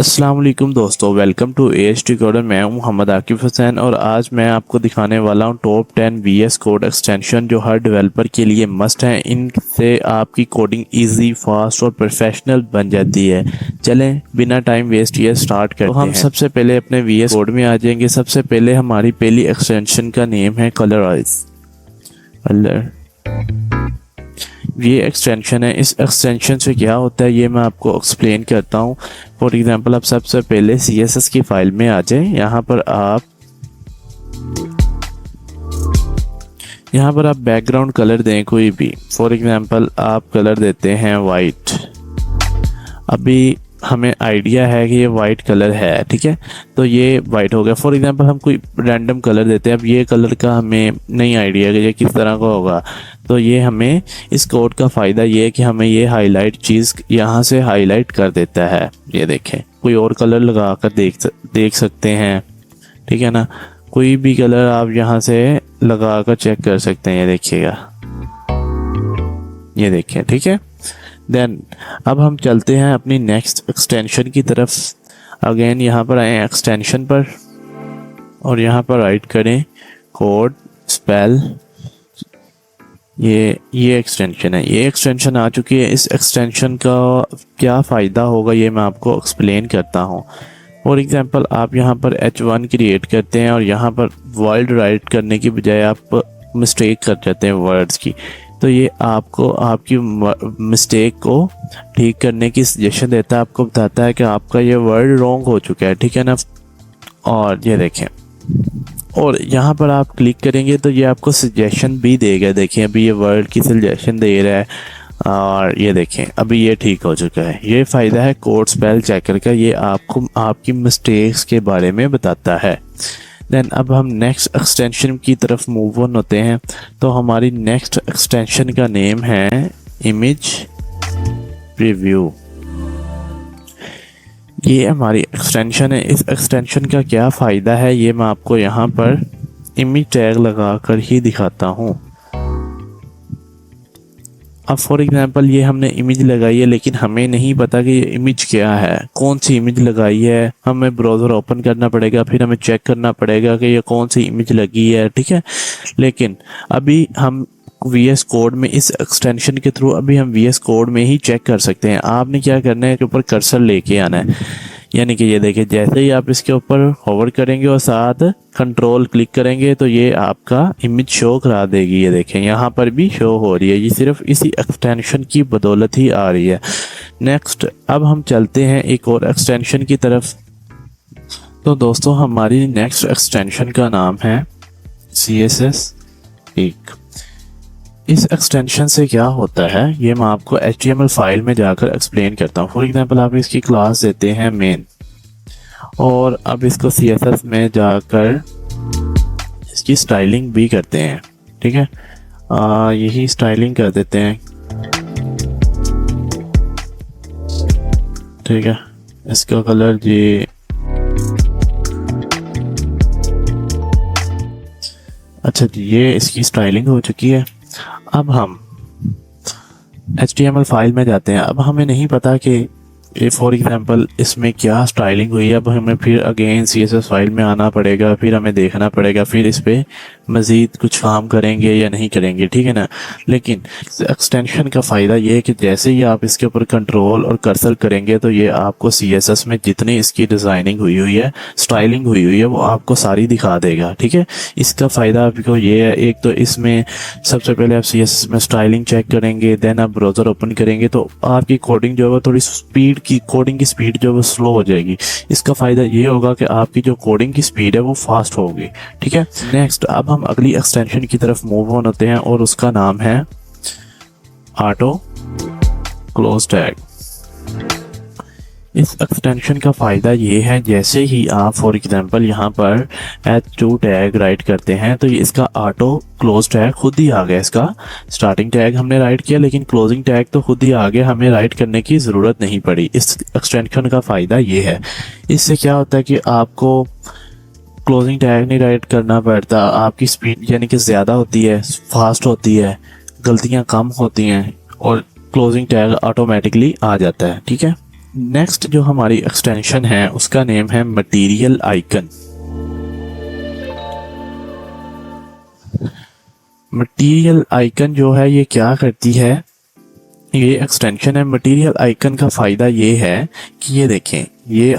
अस्सलाम वालेकुम दोस्तों, वेलकम टू AST कोडर। मैं हूं मोहम्मद आकिफ हुसैन और आज मैं आपको दिखाने वाला हूं टॉप 10 VS कोड एक्सटेंशन जो हर डेवलपर के लिए मस्ट हैं। इनसे आपकी कोडिंग इजी, फास्ट और प्रोफेशनल बन जाती है। चलें बिना टाइम वेस्ट किए स्टार्ट करते हैं। हम सबसे पहले अपने VS कोड में आ जाएंगे। सबसे पहले हमारी पहली एक्सटेंशन का नेम है कलराइज। ये एक्सटेंशन है। इस एक्सटेंशन से क्या होता है ये मैं आपको एक्सप्लेन करता हूँ। फॉर एग्जांपल आप सबसे पहले CSS की फाइल में आ जाएं। यहाँ पर आप बैकग्राउंड कलर दें कोई भी। फॉर एग्जांपल आप कलर देते हैं वाइट। अभी हमें आइडिया है कि ये वाइट कलर है, ठीक है, तो ये वाइट हो गया। फॉर एग्जांपल हम कोई रैंडम कलर देते हैं। अब ये कलर का हमें नहीं आइडिया कि ये किस तरह का होगा, तो ये हमें इस कोड का फ़ायदा ये है कि हमें ये हाईलाइट चीज़ यहाँ से हाईलाइट कर देता है। ये देखें, कोई और कलर लगा कर देख सकते हैं, ठीक है ना। कोई भी कलर आप यहाँ से लगा कर चेक कर सकते हैं। ये देखिएगा, ये देखें, ठीक है। देन अब हम चलते हैं अपनी नेक्स्ट एक्सटेंशन की तरफ। अगेन यहाँ पर आए एक्सटेंशन पर और यहाँ पर राइट करें कोड स्पेल। ये एक्सटेंशन है। ये एक्सटेंशन आ चुकी है। इस एक्सटेंशन का क्या फ़ायदा होगा ये मैं आपको एक्सप्लेन करता हूँ। फॉर एग्जांपल आप यहाँ पर H1 क्रिएट करते हैं और यहाँ पर वर्ड राइट करने की बजाय आप मिस्टेक कर जाते हैं वर्ड्स की, तो ये आपको आपकी मिस्टेक को ठीक करने की सजेशन देता है। आपको बताता है कि आपका ये वर्ड रॉन्ग हो चुका है, ठीक है ना। और ये देखें, और यहाँ पर आप क्लिक करेंगे तो ये आपको सजेशन भी देगा। देखें अभी ये वर्ड की सजेशन दे रहा है और ये देखें अभी ये ठीक हो चुका है। ये फ़ायदा है कोड स्पेल चेकर का। ये आपको आपकी मिस्टेक्स के बारे में बताता है। देन अब हम नेक्स्ट एक्सटेंशन की तरफ मूव ऑन होते हैं। तो हमारी नेक्स्ट एक्सटेंशन का नेम है इमेज प्रीव्यू। ये हमारी एक्सटेंशन है। इस एक्सटेंशन का क्या फ़ायदा है ये मैं आपको यहाँ पर इमेज टैग लगा कर ही दिखाता हूँ। अब फॉर एग्जांपल ये हमने इमेज लगाई है, लेकिन हमें नहीं पता कि ये इमेज क्या है, कौन सी इमेज लगाई है। हमें ब्राउज़र ओपन करना पड़ेगा, फिर हमें चेक करना पड़ेगा कि ये कौन सी इमेज लगी है, ठीक है। लेकिन अभी हम VS कोड में इस एक्सटेंशन के थ्रू अभी हम VS कोड में ही चेक कर सकते हैं। आपने क्या करना है कि ऊपर कर्सर लेके आना है, यानी कि ये देखिए जैसे ही आप इसके ऊपर होवर करेंगे और साथ कंट्रोल क्लिक करेंगे तो ये आपका इमेज शो करा देगी। ये देखें यहाँ पर भी शो हो रही है। ये सिर्फ इसी एक्सटेंशन की बदौलत ही आ रही है। नेक्स्ट अब हम चलते हैं एक और एक्सटेंशन की तरफ। तो दोस्तों हमारी नेक्स्ट एक्सटेंशन का नाम है CSS एक। इस एक्सटेंशन से क्या होता है ये मैं आपको HTML फाइल में जाकर एक्सप्लेन करता हूँ। फॉर एग्जांपल आप इसकी क्लास देते हैं मेन और अब इसको CSS में जाकर इसकी स्टाइलिंग भी करते हैं, ठीक है। यही स्टाइलिंग कर देते हैं, ठीक है। इसका कलर जी अच्छा जी, ये इसकी स्टाइलिंग हो चुकी है। अब हम HTML फाइल में जाते हैं। अब हमें नहीं पता कि फॉर एग्जांपल इसमें क्या स्टाइलिंग हुई है। अब हमें फिर अगेन CSS फाइल में आना पड़ेगा, फिर हमें देखना पड़ेगा, फिर इस पर मज़ीद कुछ काम करेंगे या नहीं करेंगे, ठीक है ना। लेकिन एक्सटेंशन का फ़ायदा ये है कि जैसे ही आप इसके ऊपर कंट्रोल और कर्सर करेंगे तो ये आपको CSS में जितनी इसकी डिज़ाइनिंग हुई है, स्टाइलिंग हुई है, वो आपको सारी दिखा देगा, ठीक है। इसका फ़ायदा आपको ये है, एक तो इसमें सबसे पहले आप CSS में स्टाइलिंग चेक करेंगे, देन आप ब्राउज़र ओपन करेंगे तो आपकी कोडिंग जो है वो थोड़ी कोडिंग की स्पीड जो है वो स्लो हो जाएगी। इसका फ़ायदा ये होगा कि आपकी जो कोडिंग की स्पीड है वो फास्ट होगी, ठीक है। नेक्स्ट अब हम अगली एक्सटेंशन की तरफ मूव ऑन होते हैं और उसका नाम है ऑटो क्लोज टैग। इस एक्सटेंशन का फ़ायदा ये है जैसे ही आप फॉर एग्जांपल यहाँ पर H2 टैग राइट करते हैं तो ये इसका ऑटो क्लोज टैग खुद ही आ गया। इसका स्टार्टिंग टैग हमने राइट किया लेकिन क्लोजिंग टैग तो खुद ही आ गया, हमें राइट करने की ज़रूरत नहीं पड़ी। इस एक्सटेंशन का फ़ायदा ये है। इससे क्या होता है कि आपको क्लोजिंग टैग नहीं राइट करना पड़ता, आपकी स्पीड यानी कि ज़्यादा होती है, फास्ट होती है, गलतियाँ कम होती हैं और क्लोजिंग टैग ऑटोमेटिकली आ जाता है, ठीक है। नेक्स्ट जो हमारी एक्सटेंशन है उसका नेम है मटेरियल आइकन। मटेरियल आइकन जो है ये क्या करती है, ये एक्सटेंशन है मटेरियल आइकन का फ़ायदा ये है कि ये देखें ये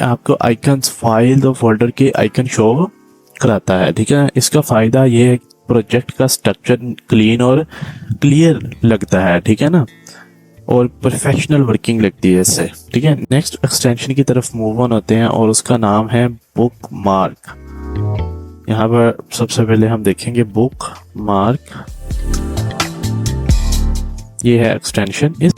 आपको आइकन्स फाइल और फोल्डर के आइकन शो कराता है। ठीक है, इसका फ़ायदा ये है प्रोजेक्ट का स्ट्रक्चर क्लीन और क्लियर लगता है। ठीक है ना, और प्रोफेशनल वर्किंग लगती है इससे। ठीक है, नेक्स्ट एक्सटेंशन की तरफ मूव ऑन होते हैं और उसका नाम है बुक मार्क। यहाँ पर सबसे पहले हम देखेंगे बुक मार्क, ये है एक्सटेंशन।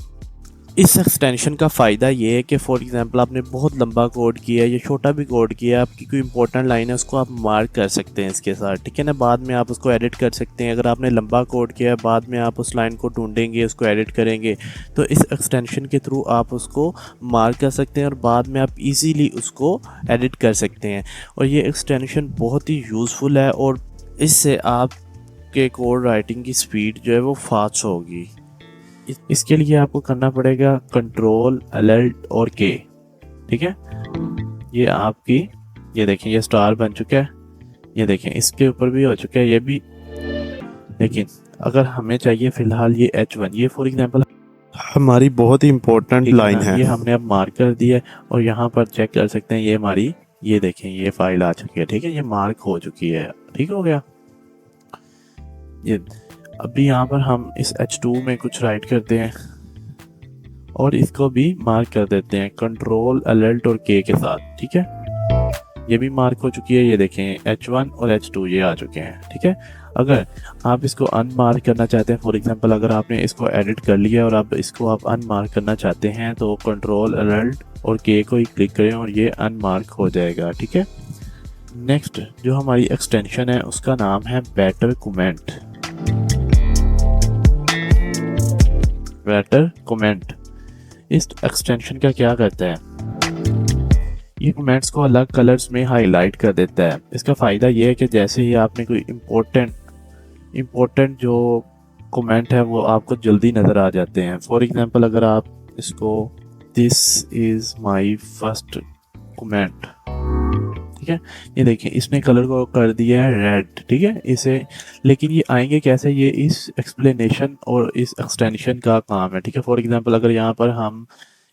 इस एक्सटेंशन का फ़ायदा ये है कि फॉर एग्जांपल आपने बहुत लंबा कोड किया या छोटा भी कोड किया, आपकी कोई इंपॉर्टेंट लाइन है उसको आप मार्क कर सकते हैं इसके साथ। ठीक है ना, बाद में आप उसको एडिट कर सकते हैं। अगर आपने लंबा कोड किया बाद में आप उस लाइन को ढूंढेंगे, उसको एडिट करेंगे, तो इस एक्सटेंशन के थ्रू आप उसको मार्क कर सकते हैं और बाद में आप इजीली उसको एडिट कर सकते हैं। और ये एक्सटेंशन बहुत ही यूज़फुल है और इससे आपके कोड राइटिंग की स्पीड जो है वो फास्ट होगी। इसके लिए आपको करना पड़ेगा कंट्रोल Alt और K। ठीक है, ये आपकी, ये देखें ये स्टार बन चुका है, ये देखें इसके ऊपर भी हो चुका है ये भी। लेकिन अगर हमें चाहिए फिलहाल ये H1, ये फॉर एग्जांपल हमारी बहुत ही इम्पोर्टेंट लाइन है, ये हमने अब मार्क कर दिया है और यहाँ पर चेक कर सकते हैं ये हमारी, ये देखें ये फाइल आ चुकी है। ठीक है, ये मार्क हो चुकी है। ठीक हो गया। ये अभी यहाँ पर हम इस H2 में कुछ राइट करते हैं और इसको भी मार्क कर देते हैं कंट्रोल Alt और K के साथ। ठीक है, ये भी मार्क हो चुकी है। ये देखें H1 और H2 ये आ चुके हैं। ठीक है, अगर आप इसको अनमार्क करना चाहते हैं, फॉर एग्जांपल अगर आपने इसको एडिट कर लिया और अब इसको आप अनमार्क करना चाहते हैं तो कंट्रोल Alt और K को ही क्लिक करें और ये अनमार्क हो जाएगा। ठीक है, नेक्स्ट जो हमारी एक्सटेंशन है उसका नाम है बेटर कमेंट। बेटर कमेंट इस एक्सटेंशन का क्या करता है, ये कमेंट्स को अलग कलर्स में हाईलाइट कर देता है। इसका फ़ायदा ये है कि जैसे ही आपने कोई इम्पोर्टेंट जो कमेंट है वो आपको जल्दी नज़र आ जाते हैं। फॉर एग्जांपल अगर आप इसको this is my first comment, ठीक है, ये देखिए इसने कलर को कर दिया है रेड। ठीक है, इसे लेकिन ये आएंगे कैसे, ये इस एक्सप्लेनेशन और इस एक्सटेंशन का काम है। ठीक है, फॉर एग्जांपल अगर हम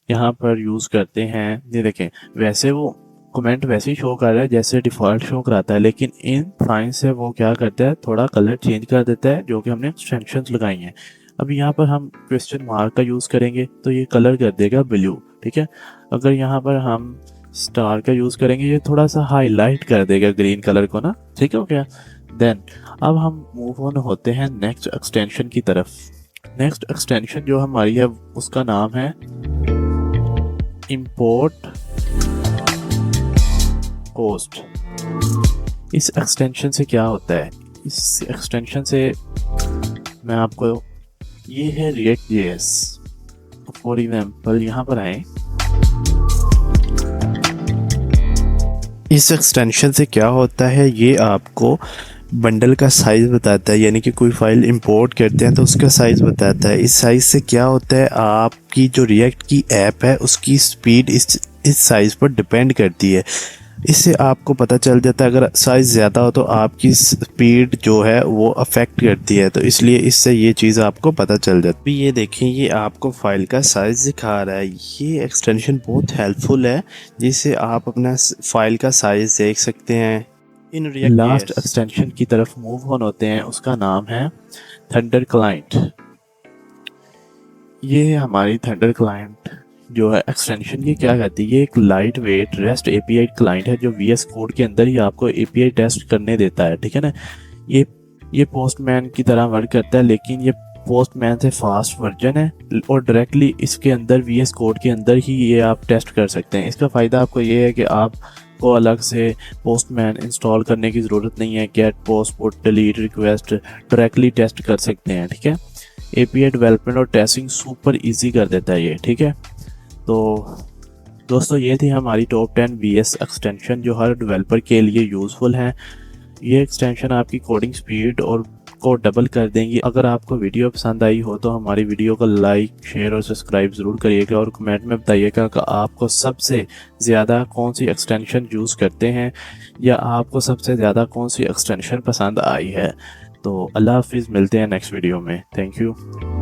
यहाँ पर यूज़ करते हैं, ये देखें वैसे वो कमेंट वैसे ही शो कर रहा है जैसे डिफ़ॉल्ट शो कराता है, लेकिन इन साइन से वो क्या करता है थोड़ा कलर चेंज कर देता है जो कि हमने एक्सटेंशन लगाई हैं। अभी यहाँ पर हम क्वेश्चन मार्क का यूज़ करेंगे तो ये कलर कर देगा ब्लू। ठीक है, अगर यहाँ पर हम स्टार का यूज़ करेंगे ये थोड़ा सा हाईलाइट कर देगा ग्रीन कलर को ना। ठीक है, क्या देन अब हम मूव ऑन होते हैं नेक्स्ट एक्सटेंशन की तरफ। नेक्स्ट एक्सटेंशन जो हमारी है उसका नाम है इंपोर्ट पोस्ट। इस एक्सटेंशन से क्या होता है, इस एक्सटेंशन से मैं आपको, ये है React.js। फॉर एग्जाम्पल यहाँ पर आए, इस एक्सटेंशन से क्या होता है, ये आपको बंडल का साइज़ बताता है, यानी कि कोई फाइल इंपोर्ट करते हैं तो उसका साइज़ बताता है। इस साइज़ से क्या होता है, आपकी जो रिएक्ट की ऐप है उसकी स्पीड इस साइज़ पर डिपेंड करती है। इससे आपको पता चल जाता है अगर साइज़ ज़्यादा हो तो आपकी स्पीड जो है वो अफेक्ट करती है, तो इसलिए इससे ये चीज़ आपको पता चल जाती है। ये देखें ये आपको फ़ाइल का साइज़ दिखा रहा है। ये एक्सटेंशन बहुत हेल्पफुल है जिससे आप अपना फ़ाइल का साइज़ देख सकते हैं। इन लास्ट एक्सटेंशन की तरफ मूव ऑन होते हैं, उसका नाम है थंडर क्लाइंट। ये हमारी थंडर क्लाइंट जो है एक्सटेंशन की क्या कहती है, ये एक light weight rest API client है जो VS कोड के अंदर ही आपको API टेस्ट करने देता है। ठीक है ना, ये पोस्टमैन की तरह वर्क करता है, लेकिन ये पोस्टमैन से फास्ट वर्जन है और डायरेक्टली इसके अंदर VS कोड के अंदर ही ये आप टेस्ट कर सकते हैं। इसका फ़ायदा आपको ये है कि आपको अलग से पोस्टमैन इंस्टॉल करने की ज़रूरत नहीं है। Get, post, put, delete, request directly test कर सकते हैं। ठीक है, API डेवलपमेंट और टेस्टिंग सुपर इजी कर देता है ये। ठीक है, तो दोस्तों ये थी हमारी टॉप 10 VS एक्सटेंशन जो हर डेवलपर के लिए यूज़फुल हैं। ये एक्सटेंशन आपकी कोडिंग स्पीड और को डबल कर देंगे। अगर आपको वीडियो पसंद आई हो तो हमारी वीडियो को लाइक शेयर और सब्सक्राइब ज़रूर करिएगा और कमेंट में बताइएगा कि आपको सबसे ज़्यादा कौन सी एक्सटेंशन यूज़ करते हैं या आपको सबसे ज़्यादा कौन सी एक्सटेंशन पसंद आई है। तो अल्लाह हाफिज़, मिलते हैं नेक्स्ट वीडियो में। Thank you.